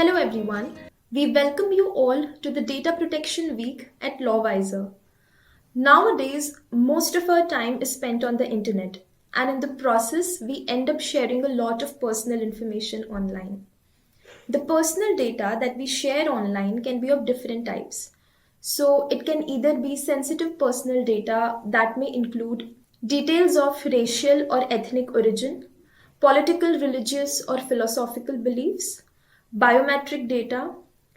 Hello everyone. We welcome you all to the Data Protection Week at LawWiser. Nowadays, most of our time is spent on the internet, and in the process, we end up sharing a lot of personal information online. The personal data that we share online can be of different types. So, it can either be sensitive personal data that may include details of racial or ethnic origin, political, religious, or philosophical beliefs, biometric data,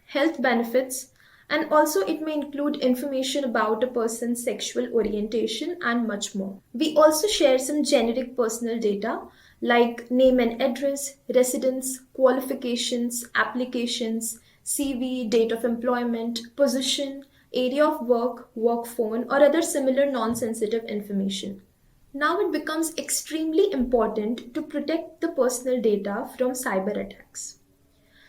health benefits, and also it may include information about a person's sexual orientation and much more. We also share some generic personal data like name and address, residence, qualifications, applications, CV, date of employment, position, area of work, work phone, or other similar non sensitive information. Now it becomes extremely important to protect the personal data from cyber attacks.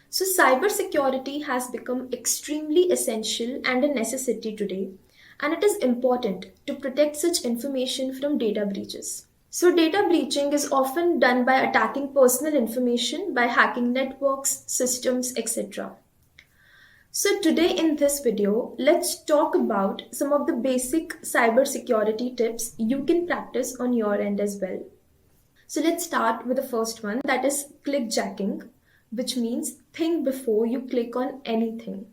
So, cybersecurity has become extremely essential and a necessity today, and it is important to protect such information from data breaches. So, data breaching is often done by attacking personal information by hacking networks, systems, etc. So, today in this video, let's talk about some of the basic cybersecurity tips you can practice on your end as well. So let's start with the first one, that is clickjacking, which means think before you click on anything.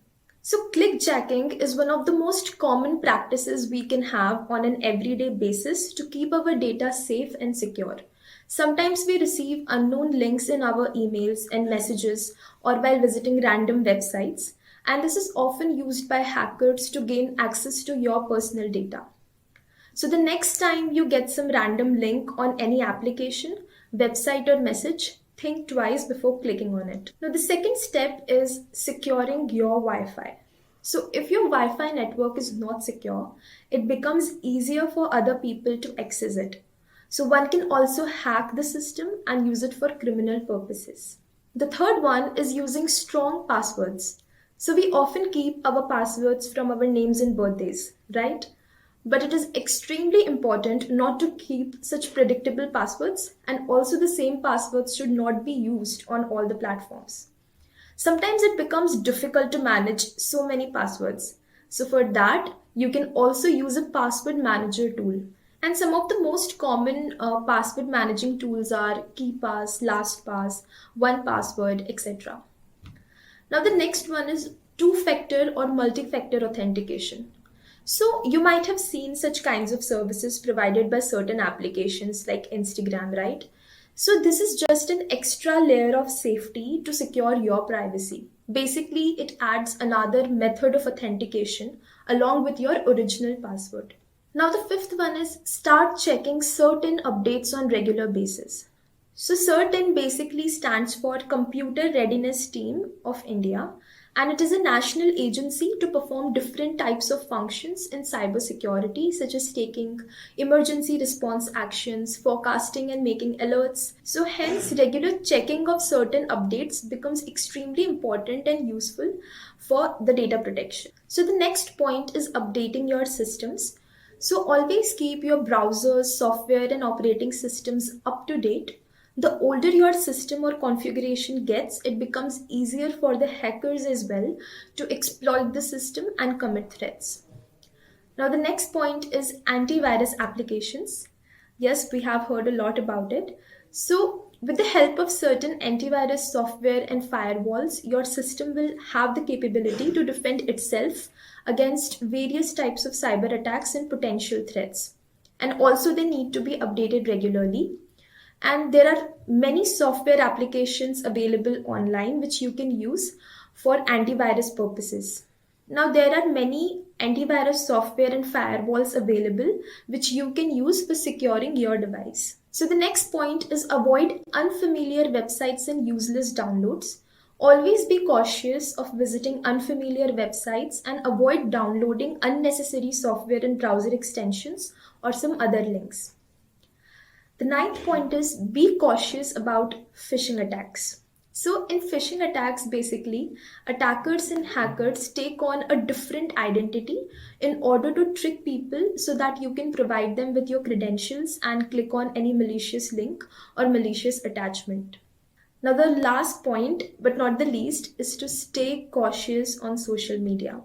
So clickjacking is one of the most common practices we can have on an everyday basis to keep our data safe and secure. Sometimes we receive unknown links in our emails and messages or while visiting random websites, and this is often used by hackers to gain access to your personal data. So the next time you get some random link on any application, website or message, think twice before clicking on it. Now the second step is securing your Wi-Fi. So if your Wi-Fi network is not secure, it becomes easier for other people to access it. So one can also hack the system and use it for criminal purposes. The third one is using strong passwords. So we often keep our passwords from our names and birthdays, right? But it is extremely important not to keep such predictable passwords, and also the same passwords should not be used on all the platforms. Sometimes it becomes difficult to manage so many passwords. So for that, you can also use a password manager tool. And some of the most common password managing tools are KeePass, LastPass, OnePassword, etc. Now the next one is two-factor or multi-factor authentication. So you might have seen such kinds of services provided by certain applications like Instagram, right? So this is just an extra layer of safety to secure your privacy. Basically, it adds another method of authentication along with your original password. Now the fifth one is start checking certain updates on regular basis. So CERTIN basically stands for Computer Readiness Team of India, and it is a national agency to perform different types of functions in cybersecurity, such as taking emergency response actions, forecasting and making alerts. So hence regular checking of certain updates becomes extremely important and useful for the data protection. So the next point is updating your systems. So always keep your browsers, software and operating systems up to date. The older your system or configuration gets, it becomes easier for the hackers as well to exploit the system and commit threats. Now, the next point is antivirus applications. Yes, we have heard a lot about it. So, with the help of certain antivirus software and firewalls, your system will have the capability to defend itself against various types of cyber attacks and potential threats. And also, they need to be updated regularly, and there are many software applications available online which you can use for antivirus purposes. Now, there are many antivirus software and firewalls available which you can use for securing your device. So, the next point is avoid unfamiliar websites and useless downloads. Always be cautious of visiting unfamiliar websites and avoid downloading unnecessary software and browser extensions or some other links. The ninth point is be cautious about phishing attacks. So, in phishing attacks, basically, attackers and hackers take on a different identity in order to trick people so that you can provide them with your credentials and click on any malicious link or malicious attachment. Now, the last point, but not the least, is to stay cautious on social media.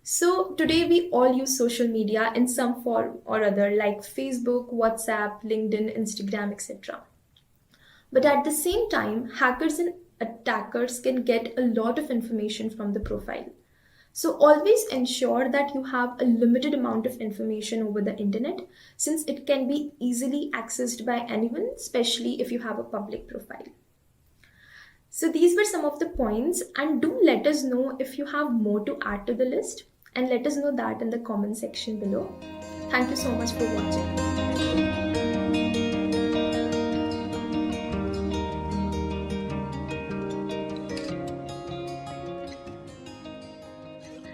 So, today we all use social media in some form or other, like Facebook, WhatsApp, LinkedIn, Instagram, etc. But at the same time, hackers and attackers can get a lot of information from the profile. So always ensure that you have a limited amount of information over the internet, since it can be easily accessed by anyone, especially if you have a public profile. So these were some of the points, and do let us know if you have more to add to the list, and let us know that in the comment section below. Thank you so much for watching.